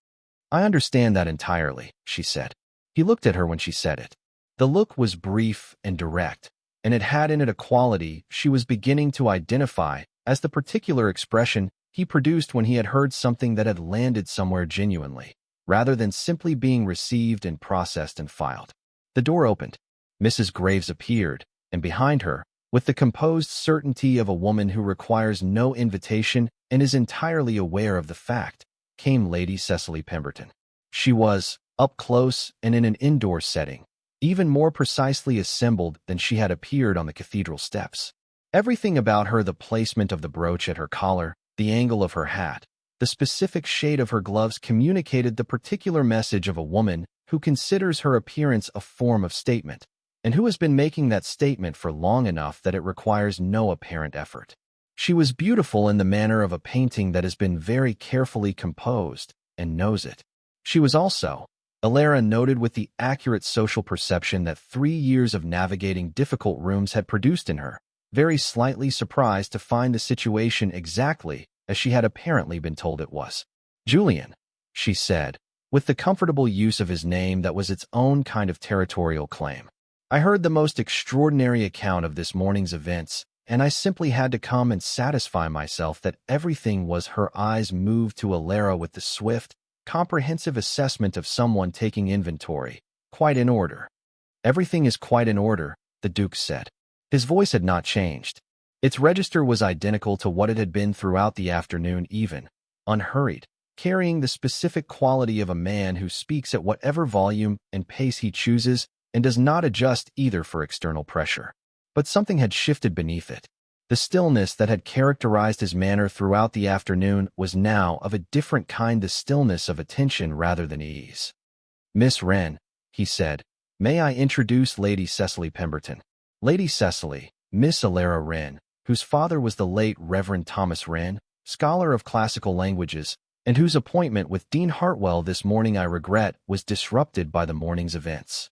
"I understand that entirely," she said. He looked at her when she said it. The look was brief and direct, and it had in it a quality she was beginning to identify as the particular expression he produced when he had heard something that had landed somewhere genuinely, rather than simply being received and processed and filed. The door opened. Mrs. Graves appeared, and behind her, with the composed certainty of a woman who requires no invitation and is entirely aware of the fact, came Lady Cecily Pemberton. She was, up close and in an indoor setting, even more precisely assembled than she had appeared on the cathedral steps. Everything about her, the placement of the brooch at her collar, the angle of her hat, the specific shade of her gloves, communicated the particular message of a woman who considers her appearance a form of statement, and who has been making that statement for long enough that it requires no apparent effort. She was beautiful in the manner of a painting that has been very carefully composed, and knows it. She was also, Elara noted with the accurate social perception that 3 years of navigating difficult rooms had produced in her, very slightly surprised to find the situation exactly as she had apparently been told it was. "Julian," she said, with the comfortable use of his name that was its own kind of territorial claim. "I heard the most extraordinary account of this morning's events, and I simply had to come and satisfy myself that everything was." Her eyes moved to Elara with the swift, comprehensive assessment of someone taking inventory. "Quite in order." "Everything is quite in order," the Duke said. His voice had not changed. Its register was identical to what it had been throughout the afternoon, even, unhurried, carrying the specific quality of a man who speaks at whatever volume and pace he chooses and does not adjust either for external pressure. But something had shifted beneath it. The stillness that had characterized his manner throughout the afternoon was now of a different kind, the stillness of attention rather than ease. "Miss Wren," he said, "may I introduce Lady Cecily Pemberton? Lady Cecily, Miss Elara Wren, whose father was the late Reverend Thomas Wren, scholar of classical languages, and whose appointment with Dean Hartwell this morning, I regret, was disrupted by the morning's events."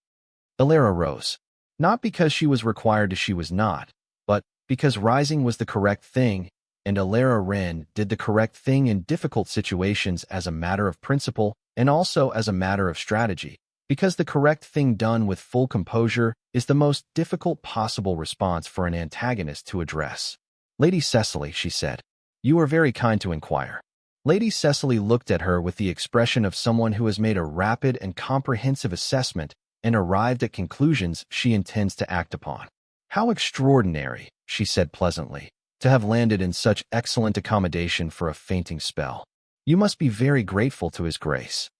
Elara rose. Not because she was required to, she was not, but because rising was the correct thing, and Elara Wren did the correct thing in difficult situations as a matter of principle and also as a matter of strategy, because the correct thing done with full composure is the most difficult possible response for an antagonist to address. "Lady Cecily," she said, "you are very kind to inquire." Lady Cecily looked at her with the expression of someone who has made a rapid and comprehensive assessment and arrived at conclusions she intends to act upon. "How extraordinary," she said pleasantly, "to have landed in such excellent accommodation for a fainting spell. You must be very grateful to His Grace."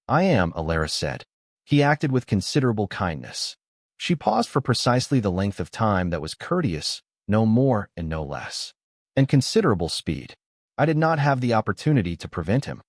"I am," Elara said. He acted with considerable kindness. She paused for precisely the length of time that was courteous, no more and no less, and considerable speed. "I did not have the opportunity to prevent him."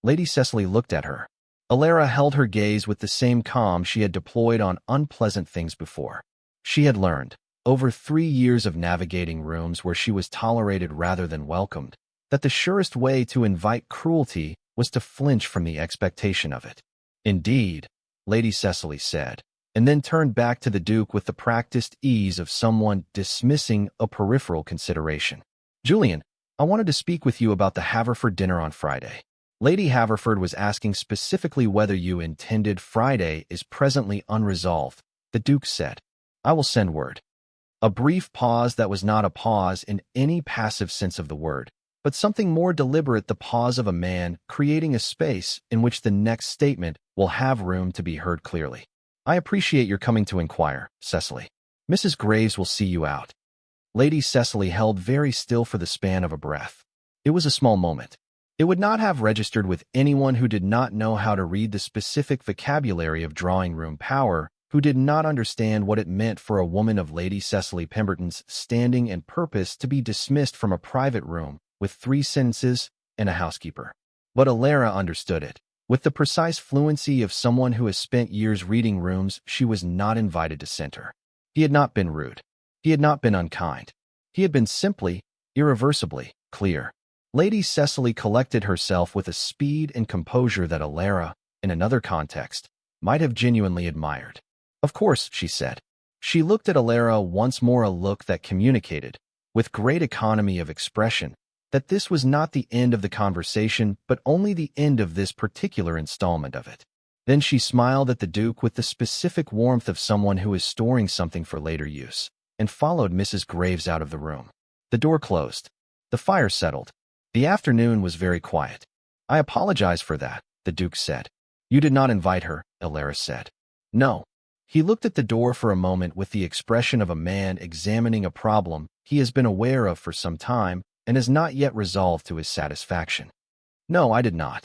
Lady Cecily looked at her. Elara held her gaze with the same calm she had deployed on unpleasant things before. She had learned, over 3 years of navigating rooms where she was tolerated rather than welcomed, that the surest way to invite cruelty was to flinch from the expectation of it. "Indeed," Lady Cecily said, and then turned back to the Duke with the practiced ease of someone dismissing a peripheral consideration. "Julian, I wanted to speak with you about the Haverford dinner on Friday." Lady Haverford was asking specifically whether you intended Friday is presently unresolved, the Duke said. I will send word. A brief pause that was not a pause in any passive sense of the word, but something more deliberate, the pause of a man creating a space in which the next statement will have room to be heard clearly. I appreciate your coming to inquire, Cecily. Mrs. Graves will see you out. Lady Cecily held very still for the span of a breath. It was a small moment. It would not have registered with anyone who did not know how to read the specific vocabulary of drawing-room power, who did not understand what it meant for a woman of Lady Cecily Pemberton's standing and purpose to be dismissed from a private room with 3 sentences and a housekeeper. But Elara understood it. With the precise fluency of someone who has spent years reading rooms, she was not invited to center. He had not been rude. He had not been unkind. He had been simply, irreversibly, clear. Lady Cecily collected herself with a speed and composure that Elara, in another context, might have genuinely admired. Of course, she said. She looked at Elara once more, a look that communicated, with great economy of expression, that this was not the end of the conversation, but only the end of this particular installment of it. Then she smiled at the Duke with the specific warmth of someone who is storing something for later use, and followed Mrs. Graves out of the room. The door closed. The fire settled. The afternoon was very quiet. I apologize for that, the Duke said. You did not invite her, Elara said. No. He looked at the door for a moment with the expression of a man examining a problem he has been aware of for some time and has not yet resolved to his satisfaction. No, I did not.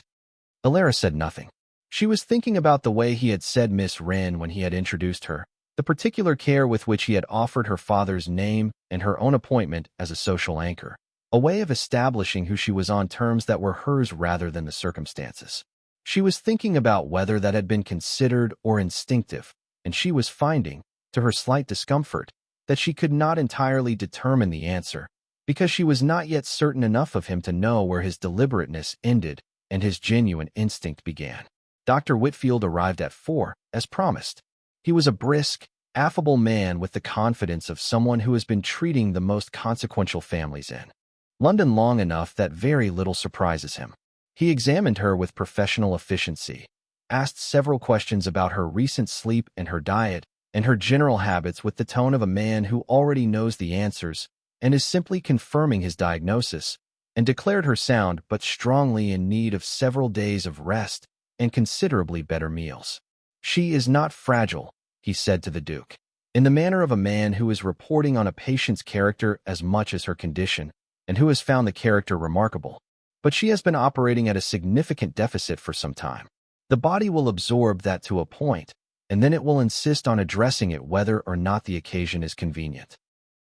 Elara said nothing. She was thinking about the way he had said Miss Wren when he had introduced her, the particular care with which he had offered her father's name and her own appointment as a social anchor, a way of establishing who she was on terms that were hers rather than the circumstances. She was thinking about whether that had been considered or instinctive, and she was finding, to her slight discomfort, that she could not entirely determine the answer, because she was not yet certain enough of him to know where his deliberateness ended and his genuine instinct began. Dr. Whitfield arrived at 4, as promised. He was a brisk, affable man with the confidence of someone who has been treating the most consequential families in London long enough that very little surprises him. He examined her with professional efficiency, asked several questions about her recent sleep and her diet and her general habits with the tone of a man who already knows the answers and is simply confirming his diagnosis, and declared her sound but strongly in need of several days of rest and considerably better meals. She is not fragile, he said to the Duke, in the manner of a man who is reporting on a patient's character as much as her condition, and who has found the character remarkable. But she has been operating at a significant deficit for some time. The body will absorb that to a point, and then it will insist on addressing it whether or not the occasion is convenient.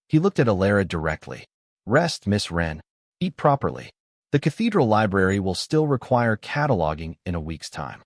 He looked at Elara directly. Rest, Miss Wren. Eat properly. The Cathedral library will still require cataloging in a week's time.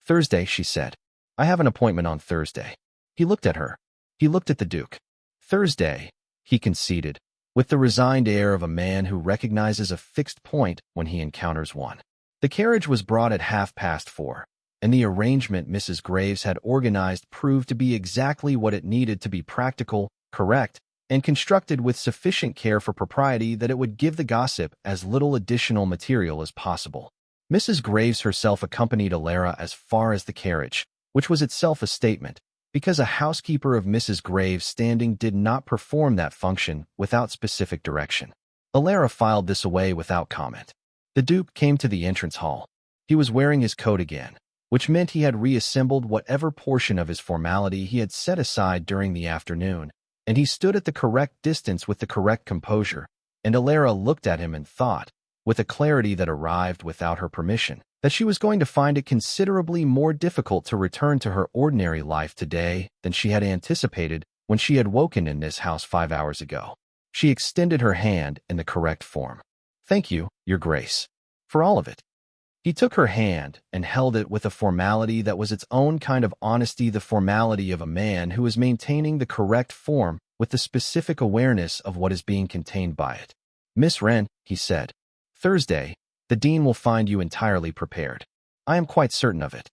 Thursday, she said. I have an appointment on Thursday. He looked at her. He looked at the Duke. Thursday, he conceded, with the resigned air of a man who recognizes a fixed point when he encounters one. The carriage was brought at 4:30, and the arrangement Mrs. Graves had organized proved to be exactly what it needed to be: practical, correct, and constructed with sufficient care for propriety that it would give the gossip as little additional material as possible. Mrs. Graves herself accompanied Elara as far as the carriage, which was itself a statement, because a housekeeper of Mrs. Graves' standing did not perform that function without specific direction. Elara filed this away without comment. The Duke came to the entrance hall. He was wearing his coat again, which meant he had reassembled whatever portion of his formality he had set aside during the afternoon, and he stood at the correct distance with the correct composure, and Elara looked at him and thought, with a clarity that arrived without her permission, that she was going to find it considerably more difficult to return to her ordinary life today than she had anticipated when she had woken in this house 5 hours ago. She extended her hand in the correct form. Thank you, Your Grace, for all of it. He took her hand and held it with a formality that was its own kind of honesty, the formality of a man who is maintaining the correct form with the specific awareness of what is being contained by it. Miss Wren, he said, Thursday, the Dean will find you entirely prepared. I am quite certain of it.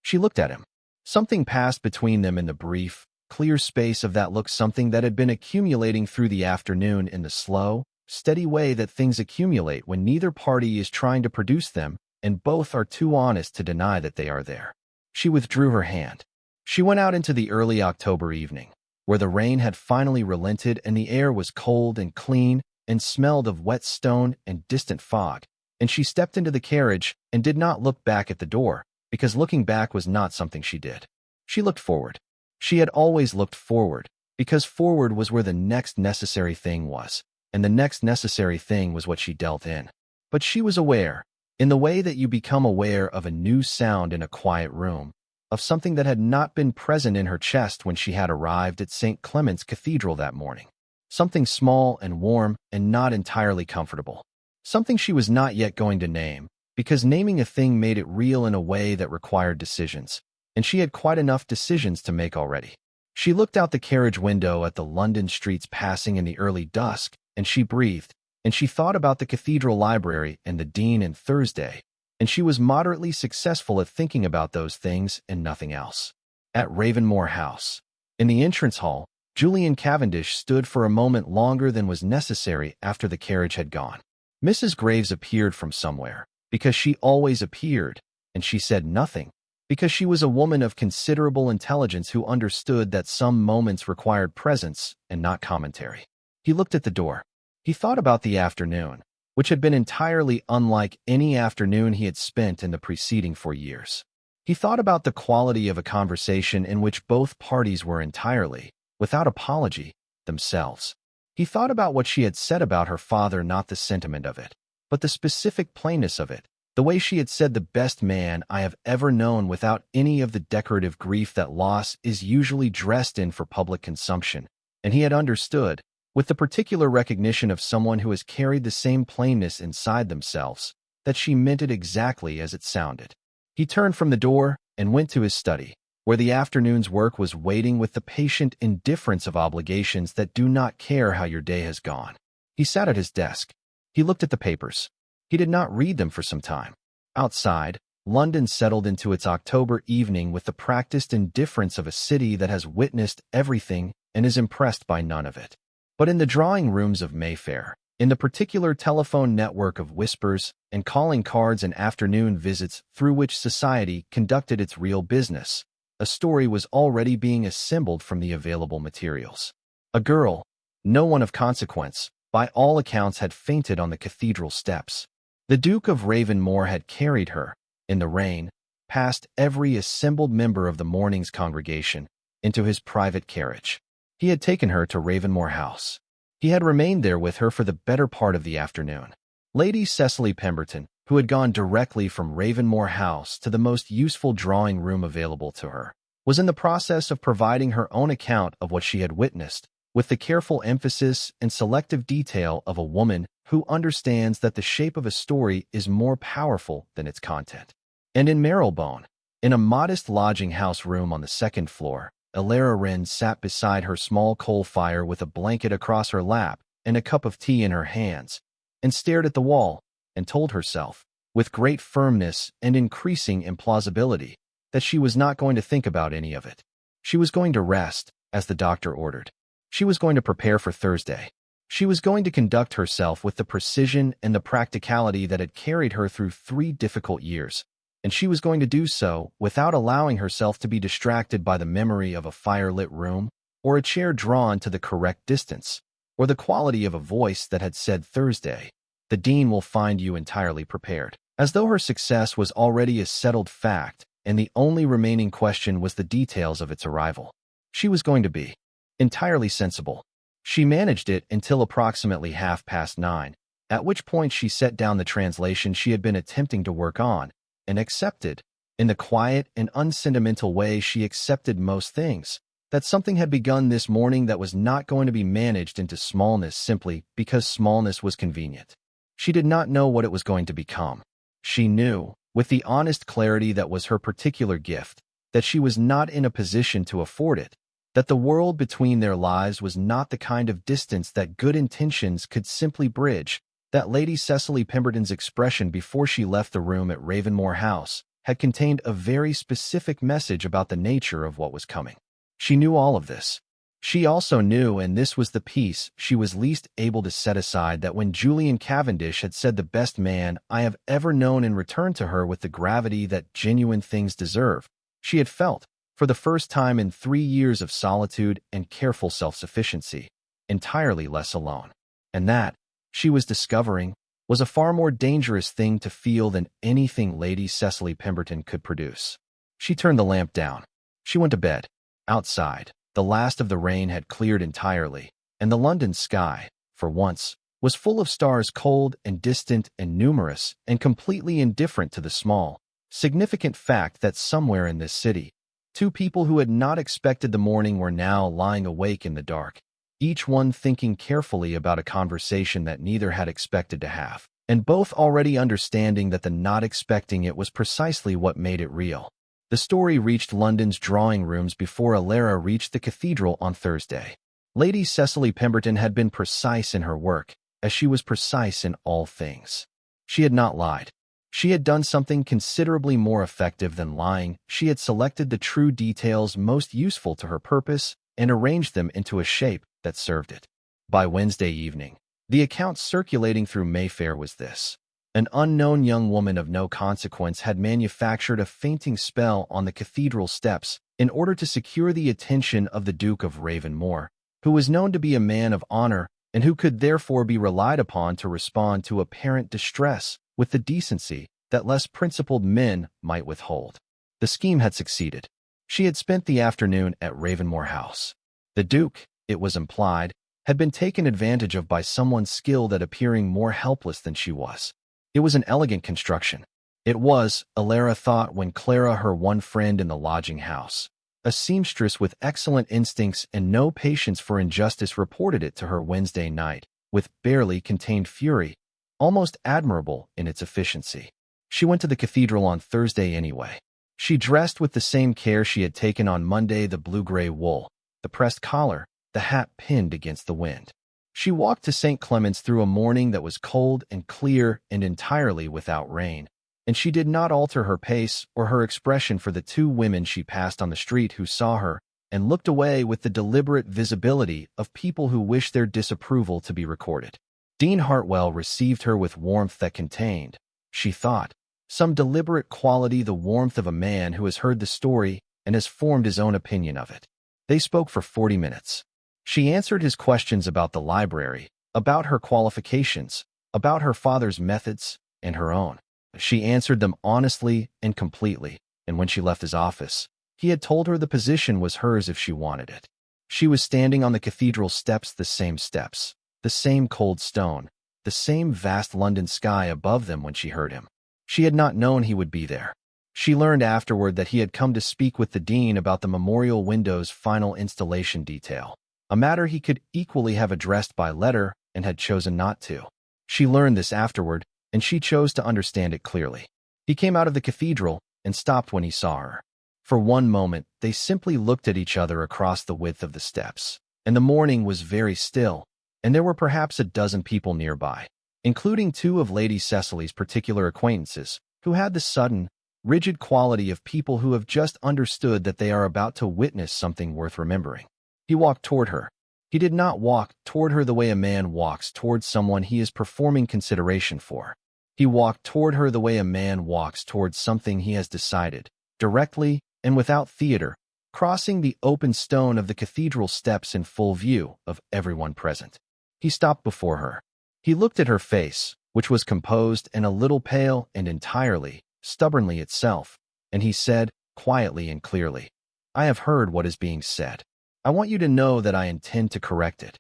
She looked at him. Something passed between them in the brief, clear space of that look, something that had been accumulating through the afternoon in the slow, steady way that things accumulate when neither party is trying to produce them and both are too honest to deny that they are there. She withdrew her hand. She went out into the early October evening, where the rain had finally relented and the air was cold and clean and smelled of wet stone and distant fog, and she stepped into the carriage and did not look back at the door, because looking back was not something she did. She looked forward. She had always looked forward, because forward was where the next necessary thing was, and the next necessary thing was what she dealt in. But she was aware, in the way that you become aware of a new sound in a quiet room, of something that had not been present in her chest when she had arrived at St. Clement's Cathedral that morning. Something small and warm and not entirely comfortable. Something she was not yet going to name, because naming a thing made it real in a way that required decisions, and she had quite enough decisions to make already. She looked out the carriage window at the London streets passing in the early dusk, and she breathed, and she thought about the cathedral library and the dean and Thursday, and she was moderately successful at thinking about those things and nothing else. At Ravenmore House, in the entrance hall, Julian Cavendish stood for a moment longer than was necessary after the carriage had gone. Mrs. Graves appeared from somewhere, because she always appeared, and she said nothing, because she was a woman of considerable intelligence who understood that some moments required presence and not commentary. He looked at the door. He thought about the afternoon, which had been entirely unlike any afternoon he had spent in the preceding 4 years. He thought about the quality of a conversation in which both parties were entirely, without apology, themselves. He thought about what she had said about her father, not the sentiment of it, but the specific plainness of it, the way she had said, "The best man I have ever known," without any of the decorative grief that loss is usually dressed in for public consumption, and he had understood, with the particular recognition of someone who has carried the same plainness inside themselves, that she meant it exactly as it sounded. He turned from the door and went to his study, where the afternoon's work was waiting with the patient indifference of obligations that do not care how your day has gone. He sat at his desk. He looked at the papers. He did not read them for some time. Outside, London settled into its October evening with the practiced indifference of a city that has witnessed everything and is impressed by none of it. But in the drawing rooms of Mayfair, in the particular telephone network of whispers and calling cards and afternoon visits through which society conducted its real business, a story was already being assembled from the available materials. A girl, no one of consequence, by all accounts had fainted on the cathedral steps. The Duke of Ravenmore had carried her, in the rain, past every assembled member of the morning's congregation, into his private carriage. He had taken her to Ravenmore House. He had remained there with her for the better part of the afternoon. Lady Cecily Pemberton, who had gone directly from Ravenmore House to the most useful drawing room available to her, was in the process of providing her own account of what she had witnessed, with the careful emphasis and selective detail of a woman who understands that the shape of a story is more powerful than its content. And in Marylebone, in a modest lodging-house room on the second floor, Elara Wren sat beside her small coal fire with a blanket across her lap and a cup of tea in her hands, and stared at the wall, and told herself, with great firmness and increasing implausibility, that she was not going to think about any of it. She was going to rest, as the doctor ordered. She was going to prepare for Thursday. She was going to conduct herself with the precision and the practicality that had carried her through 3 difficult years, and she was going to do so without allowing herself to be distracted by the memory of a firelit room, or a chair drawn to the correct distance, or the quality of a voice that had said, "Thursday, the dean will find you entirely prepared," as though her success was already a settled fact, and the only remaining question was the details of its arrival. She was going to be entirely sensible. She managed it until approximately 9:30, at which point she set down the translation she had been attempting to work on, and accepted, in the quiet and unsentimental way she accepted most things, that something had begun this morning that was not going to be managed into smallness simply because smallness was convenient. She did not know what it was going to become. She knew, with the honest clarity that was her particular gift, that she was not in a position to afford it, that the world between their lives was not the kind of distance that good intentions could simply bridge, that Lady Cecily Pemberton's expression before she left the room at Ravenmore House had contained a very specific message about the nature of what was coming. She knew all of this. She also knew, and this was the piece she was least able to set aside, that when Julian Cavendish had said "the best man I have ever known" in return to her with the gravity that genuine things deserve, she had felt, for the first time in 3 years of solitude and careful self-sufficiency, entirely less alone. And that, she was discovering, was a far more dangerous thing to feel than anything Lady Cecily Pemberton could produce. She turned the lamp down. She went to bed. Outside, the last of the rain had cleared entirely, and the London sky, for once, was full of stars, cold and distant and numerous, and completely indifferent to the small, significant fact that somewhere in this city, two people who had not expected the morning were now lying awake in the dark, each one thinking carefully about a conversation that neither had expected to have, and both already understanding that the not expecting it was precisely what made it real. The story reached London's drawing rooms before Elara reached the Cathedral on Thursday. Lady Cecily Pemberton had been precise in her work, as she was precise in all things. She had not lied. She had done something considerably more effective than lying. She had selected the true details most useful to her purpose and arranged them into a shape that served it. By Wednesday evening, the account circulating through Mayfair was this. An unknown young woman of no consequence had manufactured a fainting spell on the cathedral steps in order to secure the attention of the Duke of Ravenmore, who was known to be a man of honor and who could therefore be relied upon to respond to apparent distress with the decency that less principled men might withhold. The scheme had succeeded. She had spent the afternoon at Ravenmore House. The Duke, it was implied, had been taken advantage of by someone skilled at appearing more helpless than she was. It was an elegant construction. It was, Elara thought when Clara, her one friend in the lodging house, a seamstress with excellent instincts and no patience for injustice, reported it to her Wednesday night, with barely contained fury, almost admirable in its efficiency. She went to the cathedral on Thursday anyway. She dressed with the same care she had taken on Monday, the blue-gray wool, the pressed collar, the hat pinned against the wind. She walked to St. Clement's through a morning that was cold and clear and entirely without rain, and she did not alter her pace or her expression for the two women she passed on the street who saw her and looked away with the deliberate visibility of people who wish their disapproval to be recorded. Dean Hartwell received her with warmth that contained, she thought, some deliberate quality, the warmth of a man who has heard the story and has formed his own opinion of it. They spoke for 40 minutes. She answered his questions about the library, about her qualifications, about her father's methods, and her own. She answered them honestly and completely, and when she left his office, he had told her the position was hers if she wanted it. She was standing on the cathedral steps, the same cold stone, the same vast London sky above them when she heard him. She had not known he would be there. She learned afterward that he had come to speak with the dean about the memorial window's final installation detail, a matter he could equally have addressed by letter and had chosen not to. She learned this afterward, and she chose to understand it clearly. He came out of the cathedral and stopped when he saw her. For one moment, they simply looked at each other across the width of the steps, and the morning was very still, and there were perhaps a dozen people nearby, including two of Lady Cecily's particular acquaintances, who had the sudden, rigid quality of people who have just understood that they are about to witness something worth remembering. He walked toward her. He did not walk toward her the way a man walks toward someone he is performing consideration for. He walked toward her the way a man walks toward something he has decided, directly and without theater, crossing the open stone of the cathedral steps in full view of everyone present. He stopped before her. He looked at her face, which was composed and a little pale and entirely, stubbornly itself, and he said, quietly and clearly, "I have heard what is being said. I want you to know that I intend to correct it,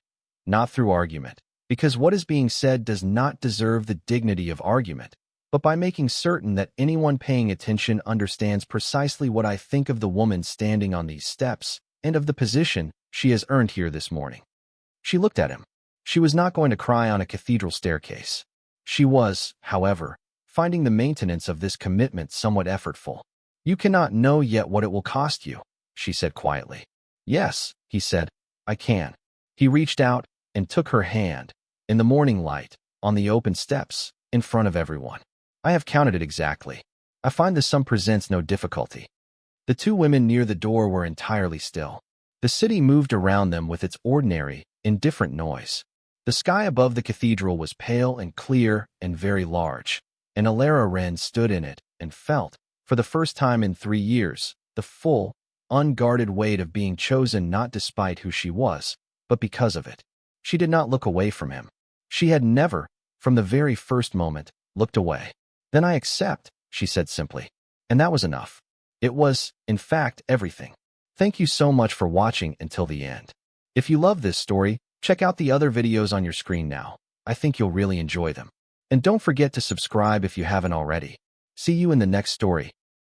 not through argument, because what is being said does not deserve the dignity of argument, but by making certain that anyone paying attention understands precisely what I think of the woman standing on these steps and of the position she has earned here this morning." She looked at him. She was not going to cry on a cathedral staircase. She was, however, finding the maintenance of this commitment somewhat effortful. "You cannot know yet what it will cost you," she said quietly. "Yes," he said, "I can." He reached out and took her hand, in the morning light, on the open steps, in front of everyone. "I have counted it exactly. I find the sum presents no difficulty." The two women near the door were entirely still. The city moved around them with its ordinary, indifferent noise. The sky above the cathedral was pale and clear and very large, and Elara Wren stood in it and felt, for the first time in 3 years, the full, unguarded weight of being chosen not despite who she was, but because of it. She did not look away from him. She had never, from the very first moment, looked away. "Then I accept," she said simply. And that was enough. It was, in fact, everything. Thank you so much for watching until the end. If you love this story, check out the other videos on your screen now. I think you'll really enjoy them. And don't forget to subscribe if you haven't already. See you in the next story.